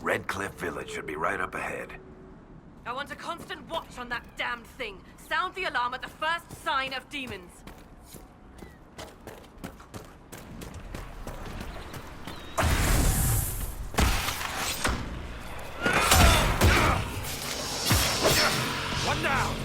Redcliffe village should be right up ahead. I want a constant watch on that damned thing. Sound the alarm at the first sign of demons. One down!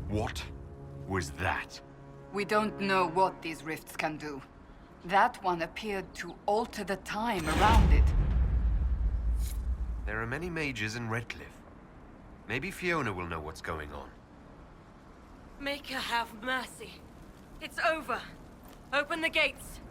What was that? We don't know what these rifts can do. That one appeared to alter the time around it. There are many mages in Redcliffe. Maybe Fiona will know what's going on. Make her have mercy. It's over. Open the gates.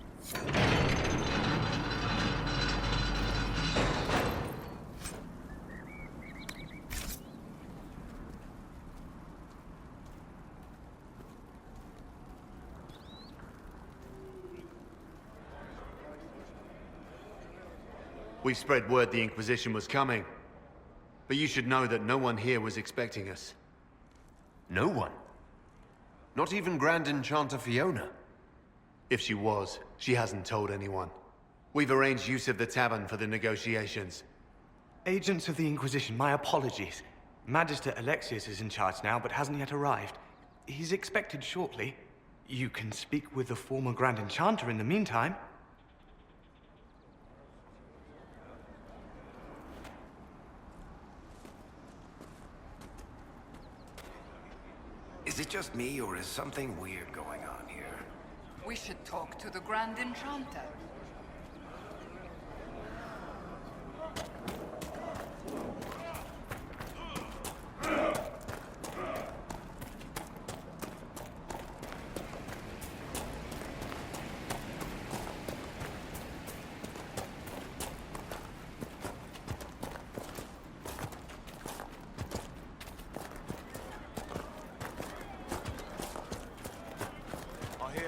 We've spread word the Inquisition was coming. But you should know that no one here was expecting us. No one? Not even Grand Enchanter Fiona? If she was, she hasn't told anyone. We've arranged use of the tavern for the negotiations. Agents of the Inquisition, my apologies. Magister Alexius is in charge now, but hasn't yet arrived. He's expected shortly. You can speak with the former Grand Enchanter in the meantime. Is it just me, or is something weird going on here? We should talk to the Grand Enchanter.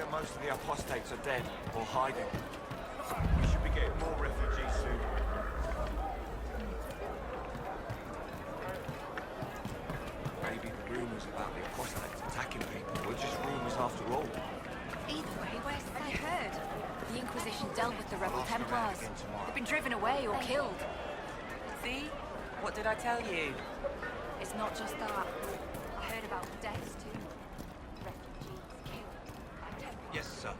Most of the apostates are dead or hiding. We should be getting more refugees soon. Maybe the rumors about the apostates attacking people were just rumors after all. Either way, where's I heard? The Inquisition dealt with the rebel Templars. They've been driven away or killed. See? What did I tell you? It's not just that. I heard about the deaths too. Refugees killed by Templars. Yes, sir.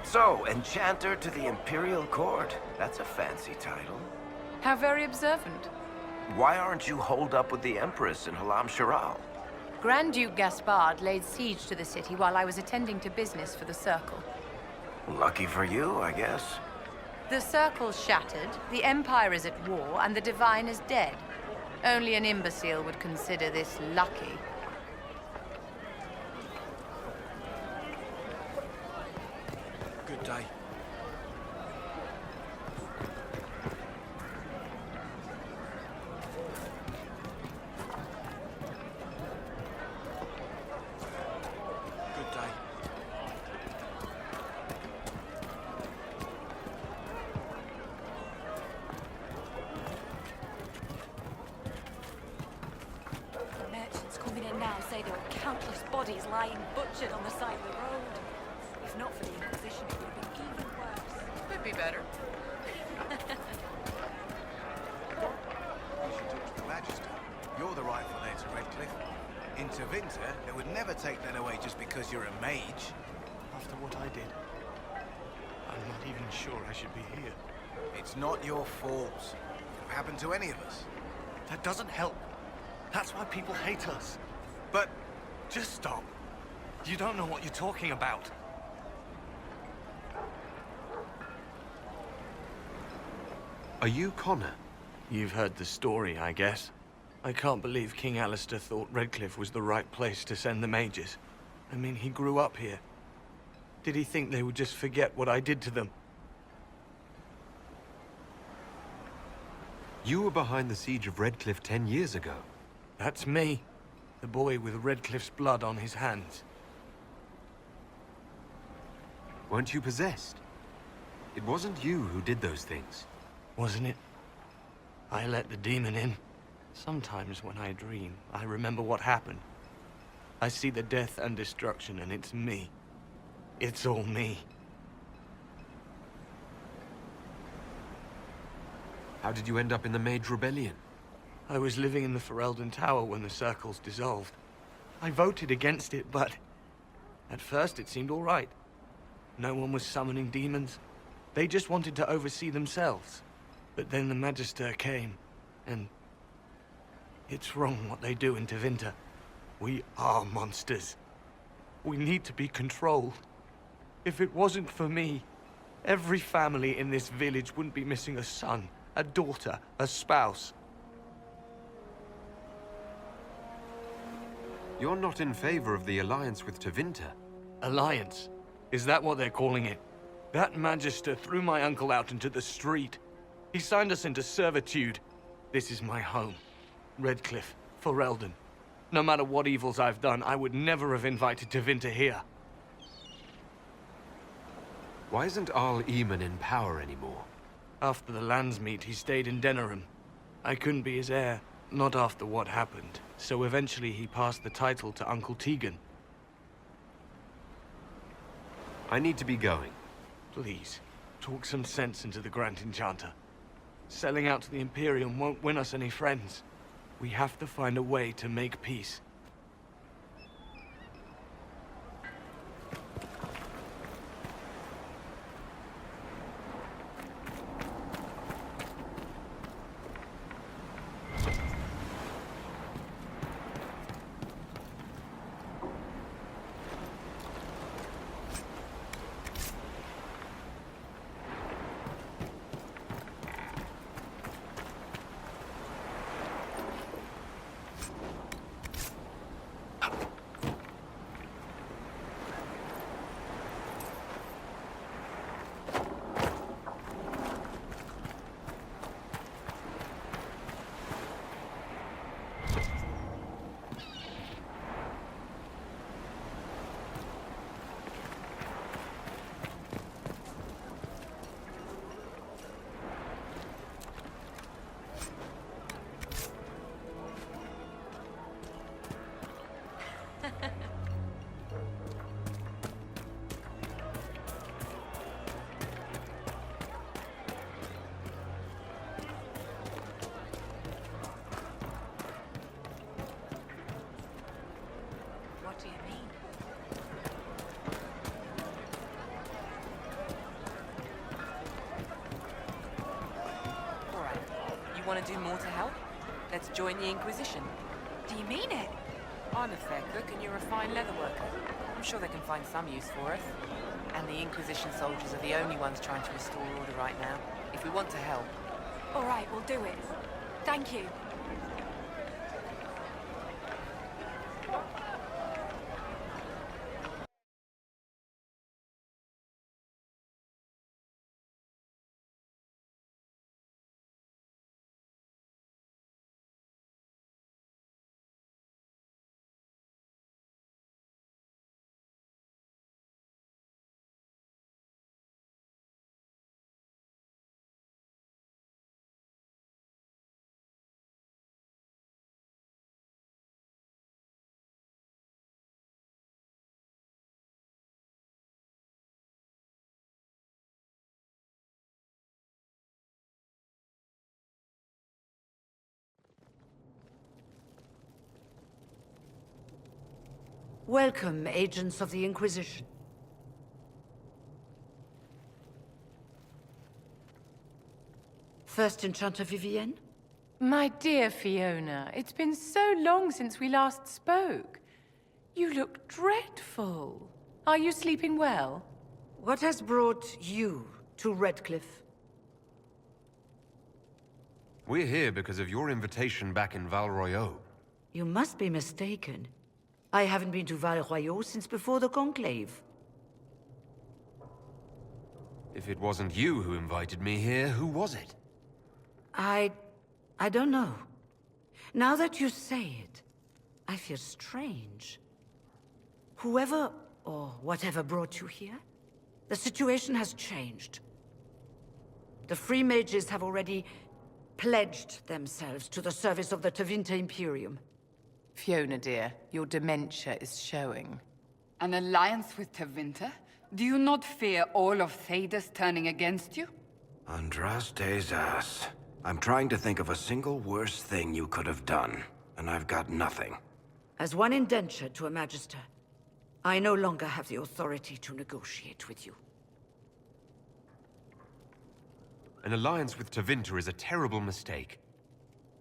So, Enchanter to the Imperial Court. That's a fancy title. How very observant. Why aren't you holed up with the Empress in Halam Shiral? Grand Duke Gaspard laid siege to the city while I was attending to business for the Circle. Lucky for you, I guess. The Circle's shattered, the Empire is at war, and the Divine is dead. Only an imbecile would consider this lucky. Good day. countless bodies lying butchered on the side of the road. If not for the Inquisition, it would have been even worse. Could be better. You should talk to the magister. You're the rightful heir to Redcliffe. In Tevinter, they would never take that away just because you're a mage. After what I did, I'm not even sure I should be here. It's not your fault. It could have happened to any of us. That doesn't help. That's why people hate us. But Just stop. You don't know what you're talking about. Are you Connor? You've heard the story, I guess. I can't believe King Alistair thought Redcliffe was the right place to send the mages. I mean, he grew up here. Did he think they would just forget what I did to them? You were behind the siege of Redcliffe 10 years ago. That's me. The boy with Redcliffe's blood on his hands. Weren't you possessed? It wasn't you who did those things. Wasn't it? I let the demon in. Sometimes when I dream, I remember what happened. I see the death and destruction, and it's me. It's all me. How did you end up in the Mage Rebellion? I was living in the Ferelden Tower when the circles dissolved. I voted against it, but at first it seemed all right. No one was summoning demons. They just wanted to oversee themselves. But then the Magister came, and it's wrong what they do in Tevinter. We are monsters. We need to be controlled. If it wasn't for me, every family in this village wouldn't be missing a son, a daughter, a spouse. You're not in favor of the alliance with Tevinter. Alliance? Is that what they're calling it? That Magister threw my uncle out into the street. He signed us into servitude. This is my home. Redcliffe, Ferelden. No matter what evils I've done, I would never have invited Tevinter here. Why isn't Arl Eamon in power anymore? After the Landsmeet, he stayed in Denerim. I couldn't be his heir, not after what happened. So eventually he passed the title to Uncle Tegan. I need to be going. Please, talk some sense into the Grand Enchanter. Selling out to the Imperium won't win us any friends. We have to find a way to make peace. What do you mean? All right. You want to do more to help? Let's join the Inquisition. Do you mean it? I'm a fair cook and you're a fine leather worker. I'm sure they can find some use for us. And the Inquisition soldiers are the only ones trying to restore order right now. If we want to help. All right, we'll do it. Thank you. Welcome, agents of the Inquisition. First Enchanter Vivienne? My dear Fiona, it's been so long since we last spoke. You look dreadful. Are you sleeping well? What has brought you to Redcliffe? We're here because of your invitation back in Val Royeaux. You must be mistaken. I haven't been to Val Royeaux since before the Conclave. If it wasn't you who invited me here, who was it? I don't know. Now that you say it, I feel strange. Whoever or whatever brought you here, the situation has changed. The Free Mages have already pledged themselves to the service of the Tevinter Imperium. Fiona, dear, your dementia is showing. An alliance with Tevinter? Do you not fear all of Thedas turning against you? Andraste's ass. I'm trying to think of a single worse thing you could have done, and I've got nothing. As one indenture to a magister, I no longer have the authority to negotiate with you. An alliance with Tevinter is a terrible mistake.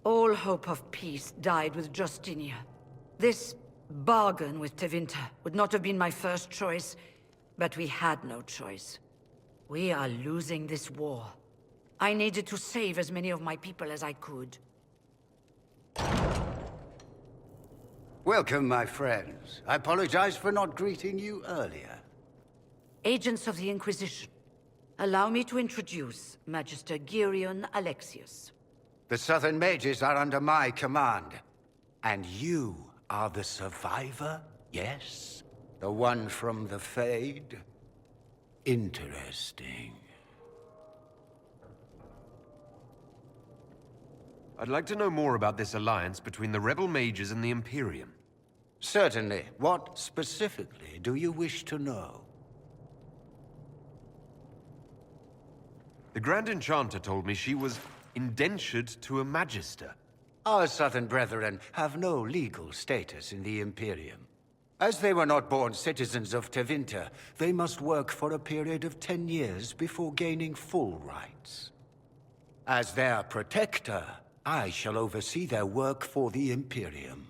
All hope of peace died with Justinia. This bargain with Tevinter would not have been my first choice, but we had no choice. We are losing this war. I needed to save as many of my people as I could. Welcome, my friends. I apologize for not greeting you earlier. Agents of the Inquisition, allow me to introduce Magister Girion Alexius. The Southern Mages are under my command. And you are the survivor, yes? The one from the Fade? Interesting. I'd like to know more about this alliance between the rebel mages and the Imperium. Certainly. What specifically do you wish to know? The Grand Enchanter told me she was indentured to a magister. Our Southern brethren have no legal status in the Imperium. As they were not born citizens of Tevinter, they must work for a period of 10 years before gaining full rights. As their protector, I shall oversee their work for the Imperium.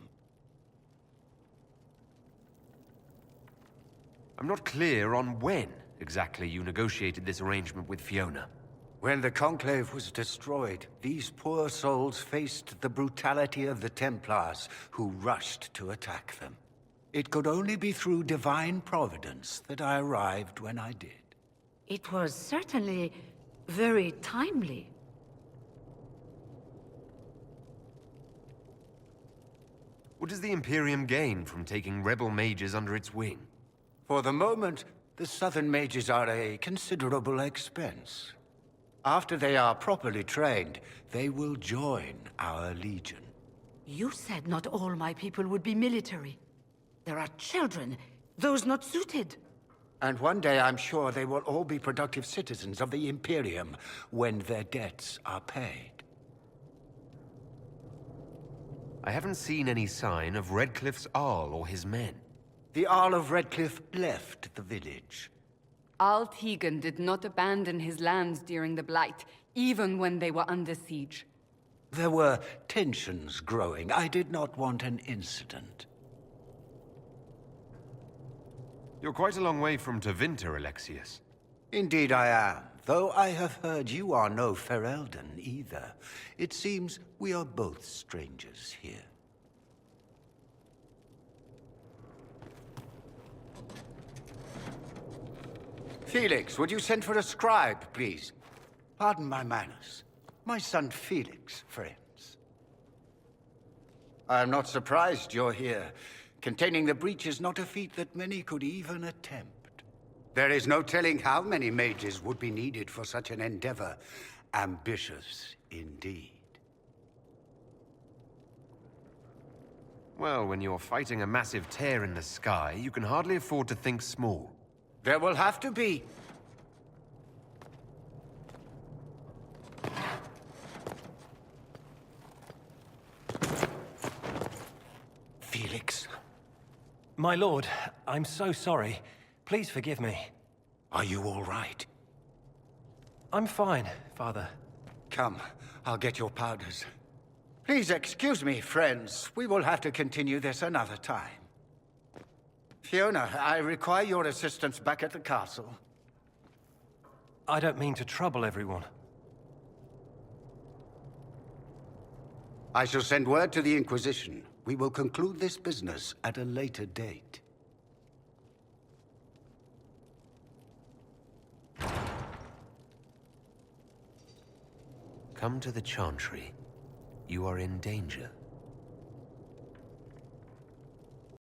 I'm not clear on when exactly you negotiated this arrangement with Fiona. When the Conclave was destroyed, these poor souls faced the brutality of the Templars, who rushed to attack them. It could only be through divine providence that I arrived when I did. It was certainly very timely. What does the Imperium gain from taking rebel mages under its wing? For the moment, the Southern Mages are a considerable expense. After they are properly trained, they will join our Legion. You said not all my people would be military. There are children, those not suited. And one day I'm sure they will all be productive citizens of the Imperium when their debts are paid. I haven't seen any sign of Redcliffe's Arl or his men. The Arl of Redcliffe left the village. Arl Tegan did not abandon his lands during the Blight, even when they were under siege. There were tensions growing. I did not want an incident. You're quite a long way from Tevinter, Alexius. Indeed I am, though I have heard you are no Ferelden either. It seems we are both strangers here. Felix, would you send for a scribe, please? Pardon my manners. My son Felix, friends. I am not surprised you're here. Containing the breach is not a feat that many could even attempt. There is no telling how many mages would be needed for such an endeavor. Ambitious indeed. Well, when you're fighting a massive tear in the sky, you can hardly afford to think small. There will have to be. Felix, My lord, I'm so sorry. Please forgive me. Are you all right? I'm fine, Father. Come, I'll get your powders. Please excuse me, friends. We will have to continue this another time. Fiona, I require your assistance back at the castle. I don't mean to trouble everyone. I shall send word to the Inquisition. We will conclude this business at a later date. Come to the Chantry. You are in danger.